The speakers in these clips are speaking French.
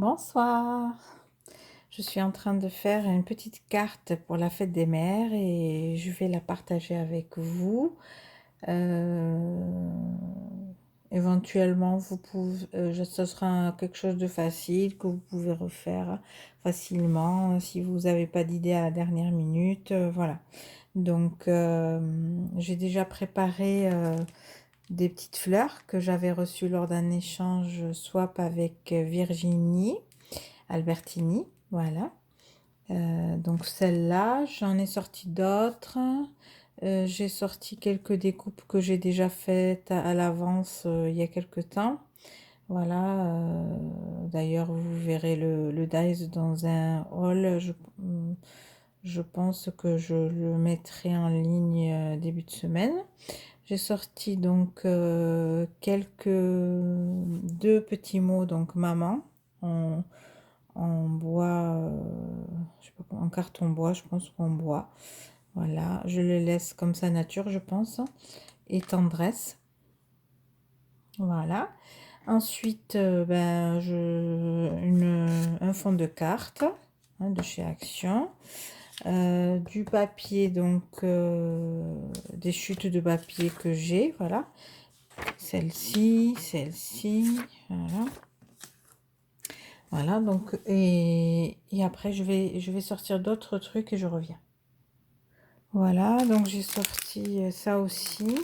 Bonsoir. Je suis en train de faire une petite carte pour la fête des mères et je vais la partager avec vous. Euh, Éventuellement, vous pouvez, ce sera quelque chose de facile que vous pouvez refaire facilement si vous n'avez pas d'idée à la dernière minute. Voilà. Donc, j'ai déjà préparé des petites fleurs que j'avais reçues lors d'un échange swap avec Virginie Albertini, voilà. Donc celle-là, j'en ai sorti d'autres. J'ai sorti quelques découpes que j'ai déjà faites à l'avance il y a quelques temps. Voilà. D'ailleurs, vous verrez le dies dans un haul. Je pense que je le mettrai en ligne début de semaine. J'ai sorti donc deux petits mots, donc maman, en, en bois, je sais pas, en carton bois, je pense qu'en bois. Voilà, je le laisse comme ça nature, je pense. Et tendresse. Voilà. Ensuite, un fond de carte de chez Action. Du papier, donc des chutes de papier que j'ai, voilà. Celle-ci, voilà. Voilà, donc, et après, je vais sortir d'autres trucs et je reviens. Voilà, donc j'ai sorti ça aussi.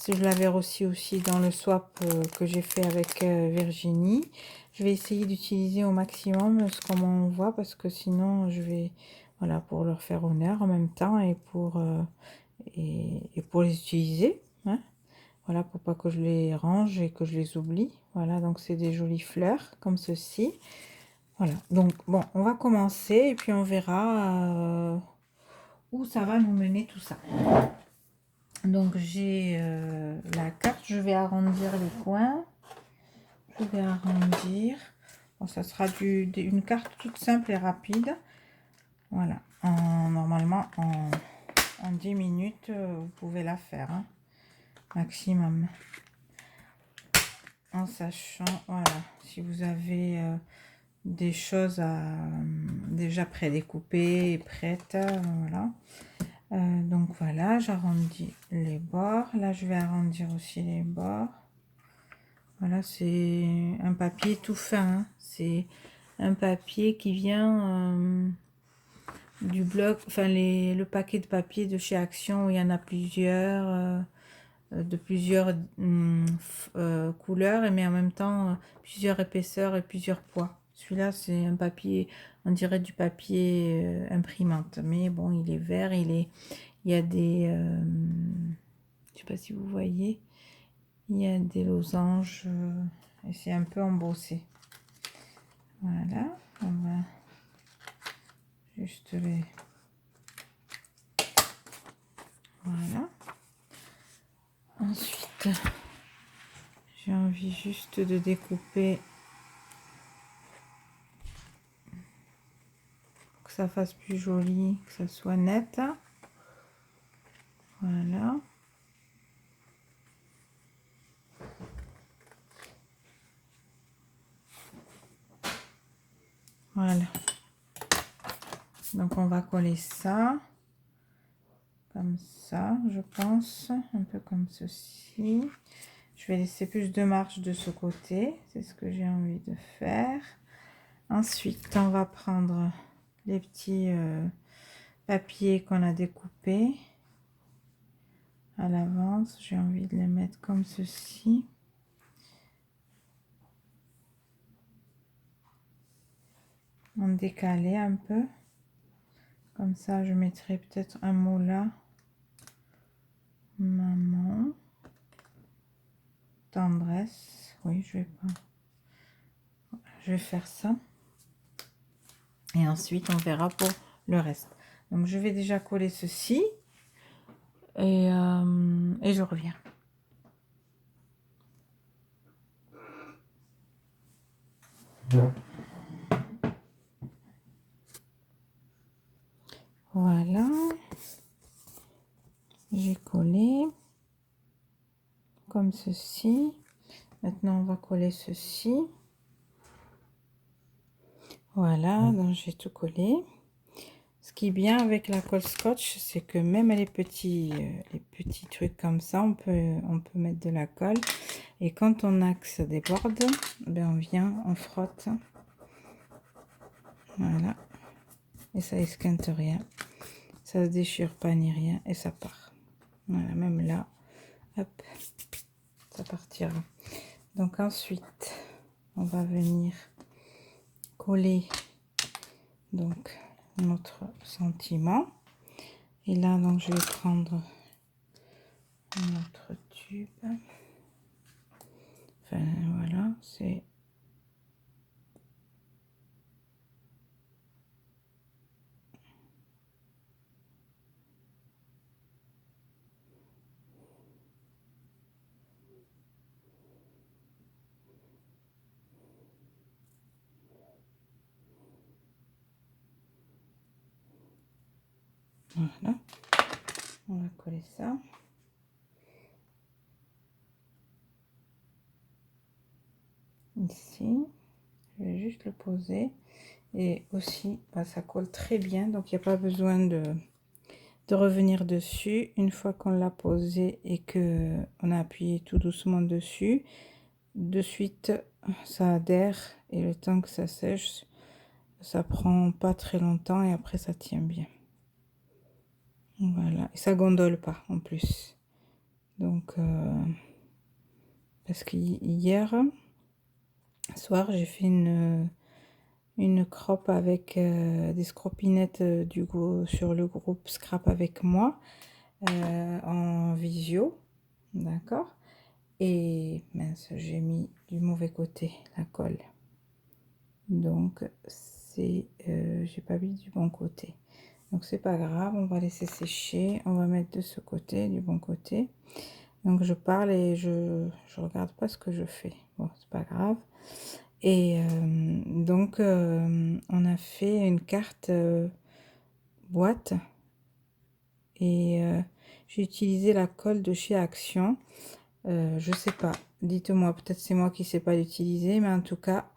Je l'avais reçu aussi dans le swap que j'ai fait avec Virginie. Je vais essayer d'utiliser au maximum ce qu'on m'envoie parce que sinon je vais, voilà, pour leur faire honneur en même temps et pour les utiliser, hein. Voilà, pour pas que je les range et que je les oublie. Voilà, donc c'est des jolies fleurs comme ceci. Voilà, donc bon, on va commencer et puis on verra où ça va nous mener tout ça. Donc j'ai la carte, je vais arrondir les coins. Je vais arrondir. Bon, ça sera une carte toute simple et rapide. Voilà, normalement en 10 minutes, vous pouvez la faire, hein, maximum. En sachant, voilà, si vous avez des choses déjà prédécoupées et prêtes, voilà. Donc voilà, j'arrondis les bords. Là, je vais arrondir aussi les bords. Voilà, c'est un papier tout fin, hein. C'est un papier qui vient du bloc, enfin le paquet de papier de chez Action où il y en a plusieurs, de plusieurs couleurs, mais en même temps plusieurs épaisseurs et plusieurs poids. Celui-là, c'est un papier, on dirait du papier imprimante, mais bon, il est vert, il y a des, je sais pas si vous voyez, il y a des losanges et c'est un peu embossé. Voilà, on va juste les, voilà. Ensuite, j'ai envie juste de découper que ça fasse plus joli, que ça soit net. Voilà. Voilà. Donc on va coller ça comme ça, je pense, un peu comme ceci. Je vais laisser plus de marge de ce côté, c'est ce que j'ai envie de faire. Ensuite, on va prendre les petits papiers qu'on a découpés à l'avance. J'ai envie de les mettre comme ceci. En décaler un peu. Comme ça, je mettrai peut-être un mot là. Maman. Tendresse. Oui, je vais pas. Je vais faire ça. Et ensuite, on verra pour le reste. Donc, je vais déjà coller ceci. Et je reviens. Voilà. J'ai collé. Comme ceci. Maintenant, on va coller ceci. Voilà, donc j'ai tout collé. Ce qui est bien avec la colle scotch, c'est que même les petits trucs comme ça, on peut mettre de la colle. Et quand on a que ça déborde, ben on vient, on frotte. Voilà. Et ça esquinte rien. Ça se déchire pas ni rien et ça part. Voilà, même là, hop, ça partira. Donc ensuite, on va venir coller donc notre sentiment. Et là, donc je vais prendre notre tube. Enfin, voilà, c'est... Voilà, on va coller ça. Ici, je vais juste le poser. Et aussi, bah, ça colle très bien, donc il n'y a pas besoin de revenir dessus. Une fois qu'on l'a posé et que on a appuyé tout doucement dessus, de suite ça adhère et le temps que ça sèche, ça prend pas très longtemps et après ça tient bien. Voilà, et ça gondole pas en plus. Donc parce qu'hier soir j'ai fait une crop avec des scropinettes sur le groupe Scrap avec moi en visio, d'accord. Et mince, j'ai mis du mauvais côté la colle, donc c'est j'ai pas mis du bon côté, donc c'est pas grave, on va laisser sécher, on va mettre de ce côté, du bon côté. Donc je parle et je regarde pas ce que je fais, bon c'est pas grave. Et donc on a fait une carte boîte et j'ai utilisé la colle de chez Action. Je sais pas, dites-moi, peut-être c'est moi qui sais pas l'utiliser, mais en tout cas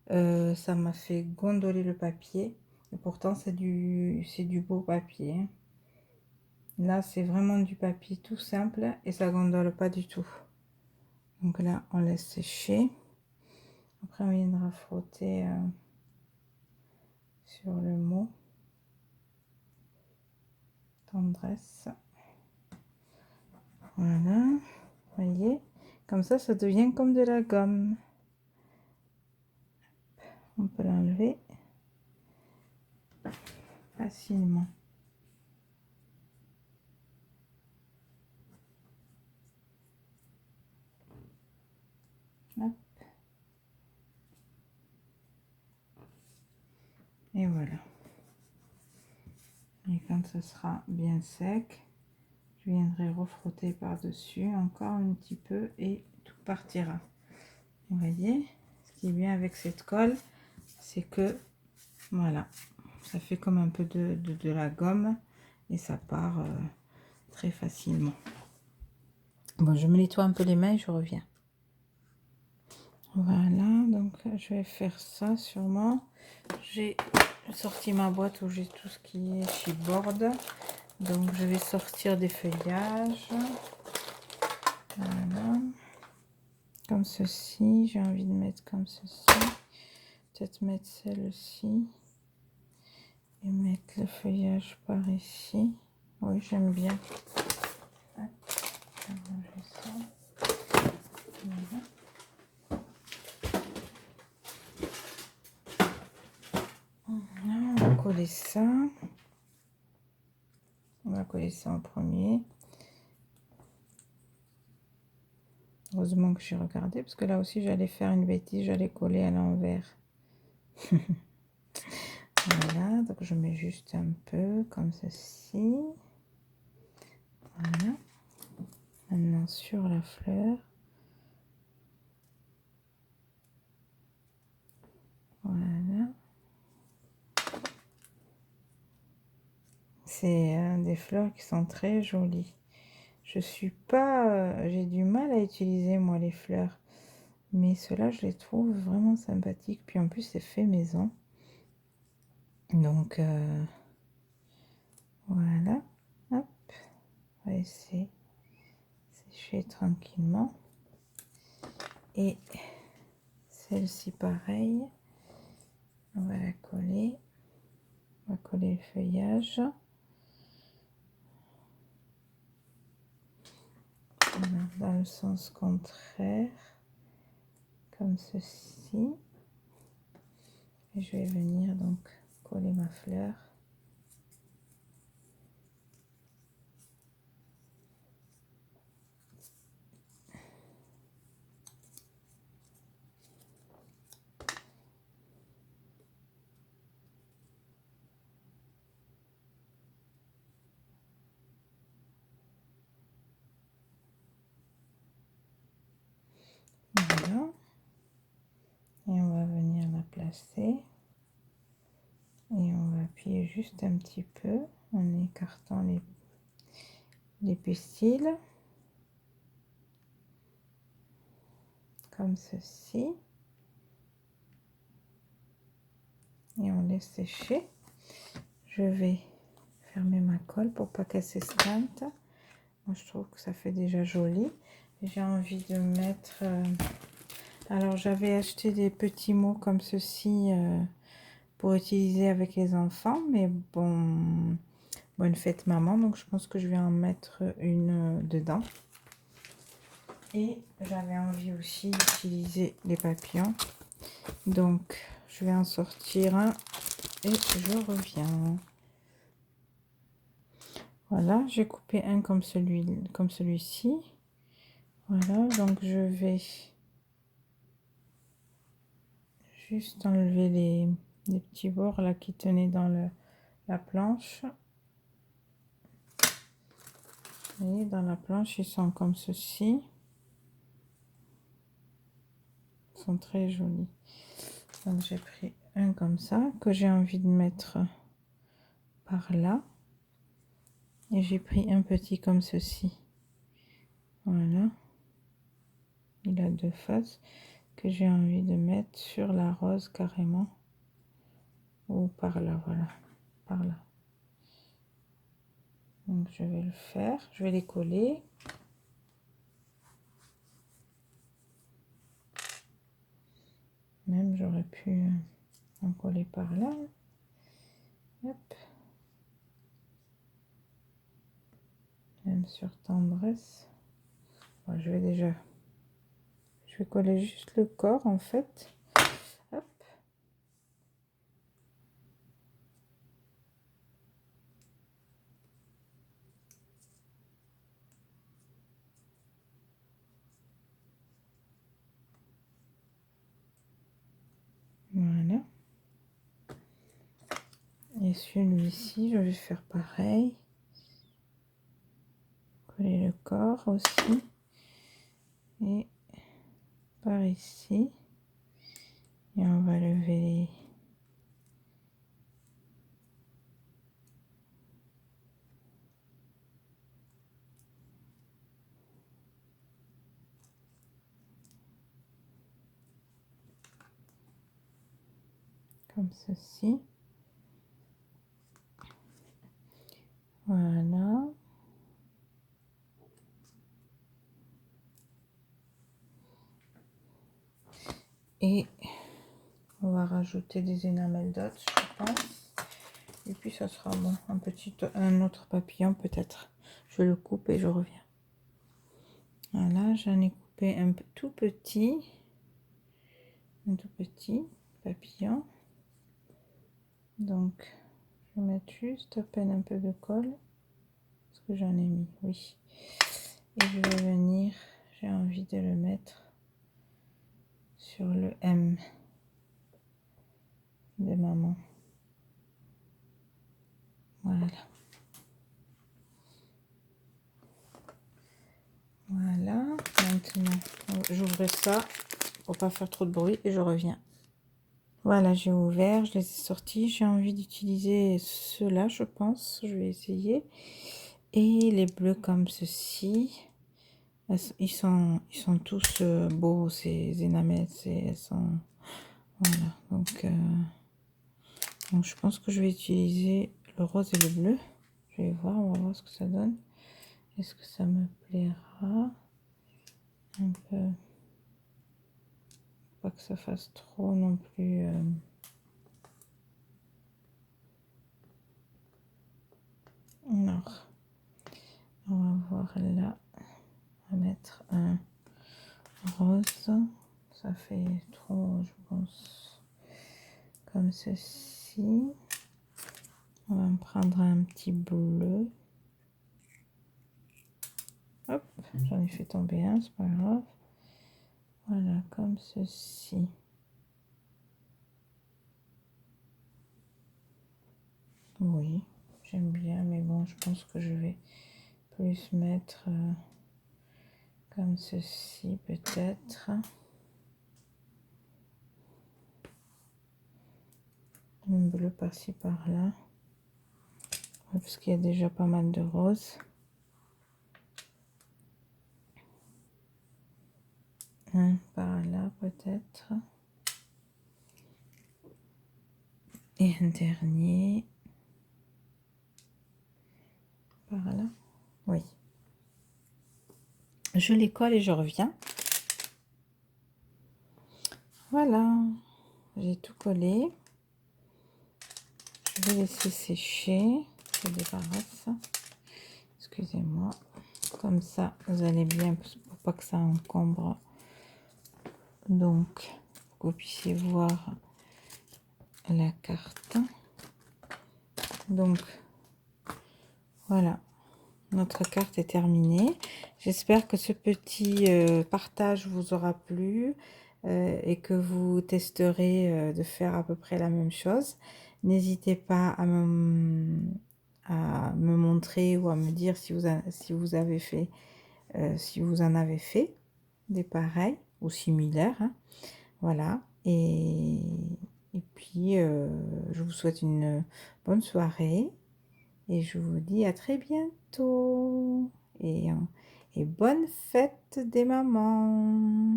ça m'a fait gondoler le papier et pourtant c'est du beau papier, hein. Là c'est vraiment du papier tout simple et ça gondole pas du tout. Donc là on laisse sécher, après on viendra frotter sur le mot tendresse. Voilà, voyez, comme ça devient comme de la gomme. On peut l'enlever facilement. Hop. Et voilà. Et quand ce sera bien sec, je viendrai refrotter par-dessus encore un petit peu et tout partira. Vous voyez, ce qui est bien avec cette colle, c'est que voilà, ça fait comme un peu de la gomme et ça part très facilement. Bon, je me nettoie un peu les mains et je reviens. Voilà, donc je vais faire ça sûrement. J'ai sorti ma boîte où j'ai tout ce qui est chipboard. Donc je vais sortir des feuillages. Voilà. Comme ceci, j'ai envie de mettre comme ceci. Peut-être mettre celle-ci. Et mettre le feuillage par ici. Oui, j'aime bien. Hop, je vais ranger ça. Voilà. Là, on va coller ça. On va coller ça en premier. Heureusement que j'ai regardé, parce que là aussi j'allais faire une bêtise, j'allais coller à l'envers. Voilà, donc je mets juste un peu comme ceci. Voilà. Maintenant sur la fleur. Voilà. C'est des fleurs qui sont très jolies. Je suis pas... j'ai du mal à utiliser moi les fleurs. Mais ceux-là, je les trouve vraiment sympathiques. Puis en plus, c'est fait maison. Donc, voilà. Hop. On va laisser sécher tranquillement. Et celle-ci, pareil. On va la coller. On va coller le feuillage. Voilà, dans le sens contraire. Comme ceci. Et je vais venir donc coller ma fleur. Voilà. Et on va venir la placer. Et on va appuyer juste un petit peu en écartant les pistils. Comme ceci. Et on laisse sécher. Je vais fermer ma colle pour pas qu'elle s'esquinte. Moi je trouve que ça fait déjà joli. J'ai envie de mettre... alors j'avais acheté des petits mots comme ceci pour utiliser avec les enfants. Mais bon, bonne fête maman. Donc je pense que je vais en mettre une dedans. Et j'avais envie aussi d'utiliser les papillons. Donc je vais en sortir un et je reviens. Voilà, j'ai coupé un comme celui-ci. Voilà, donc je vais juste enlever les petits bords là qui tenaient dans la planche. Et dans la planche, ils sont comme ceci. Ils sont très jolis. Donc j'ai pris un comme ça que j'ai envie de mettre par là. Et j'ai pris un petit comme ceci. Voilà. Il a deux faces que j'ai envie de mettre sur la rose carrément. Ou par là, voilà. Par là. Donc je vais le faire. Je vais les coller. Même j'aurais pu en coller par là. Hop. Même sur tendresse. Bon, je vais coller juste le corps en fait. Hop. Voilà. Et celui-ci, je vais faire pareil. Coller le corps aussi. Et par ici. Et on va lever comme ceci. Voilà. Et on va rajouter des énamels d'autres, je pense. Et puis ça sera bon. Un autre papillon peut-être. Je le coupe et je reviens. Voilà, j'en ai coupé un tout petit. Un tout petit papillon. Donc, je vais mettre juste à peine un peu de colle. Parce que j'en ai mis, oui. Et je vais venir, j'ai envie de le mettre sur le M de maman. Voilà. Voilà. Maintenant, j'ouvre ça pour pas faire trop de bruit et je reviens. Voilà, j'ai ouvert, je les ai sortis. J'ai envie d'utiliser ceux-là, je pense. Je vais essayer. Et les bleus comme ceci. Ils sont tous beaux, ces énamels. Elles sont... Voilà, donc Donc je pense que je vais utiliser le rose et le bleu. Je vais voir, on va voir ce que ça donne. Est-ce que ça me plaira? Un peu. Pas que ça fasse trop non plus. Non. On va voir là. On va mettre un rose. Ça fait trop, je pense. Comme ceci. On va me prendre un petit bleu. Hop, j'en ai fait tomber un, c'est pas grave. Voilà, comme ceci. Oui, j'aime bien, mais bon, je pense que je vais plus mettre comme ceci, peut-être. Un bleu par-ci, par-là. Parce qu'il y a déjà pas mal de roses. Un par là, peut-être. Et un dernier. Par là. Oui. Je les colle et je reviens. Voilà. J'ai tout collé. Je vais laisser sécher. Je débarrasse. Excusez-moi. Comme ça, vous allez bien, pour pas que ça encombre. Donc, pour que vous puissiez voir la carte. Donc, voilà. Notre carte est terminée. J'espère que ce petit partage vous aura plu et que vous testerez de faire à peu près la même chose. N'hésitez pas à me montrer ou à me dire si vous avez fait, si vous en avez fait des pareils ou similaires. Hein. Voilà. Et puis, je vous souhaite une bonne soirée. Et je vous dis à très bientôt. Et bonne fête des mamans.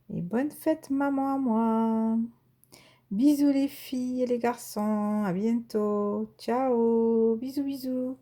Et bonne fête maman à moi. Bisous les filles et les garçons. À bientôt. Ciao. Bisous bisous.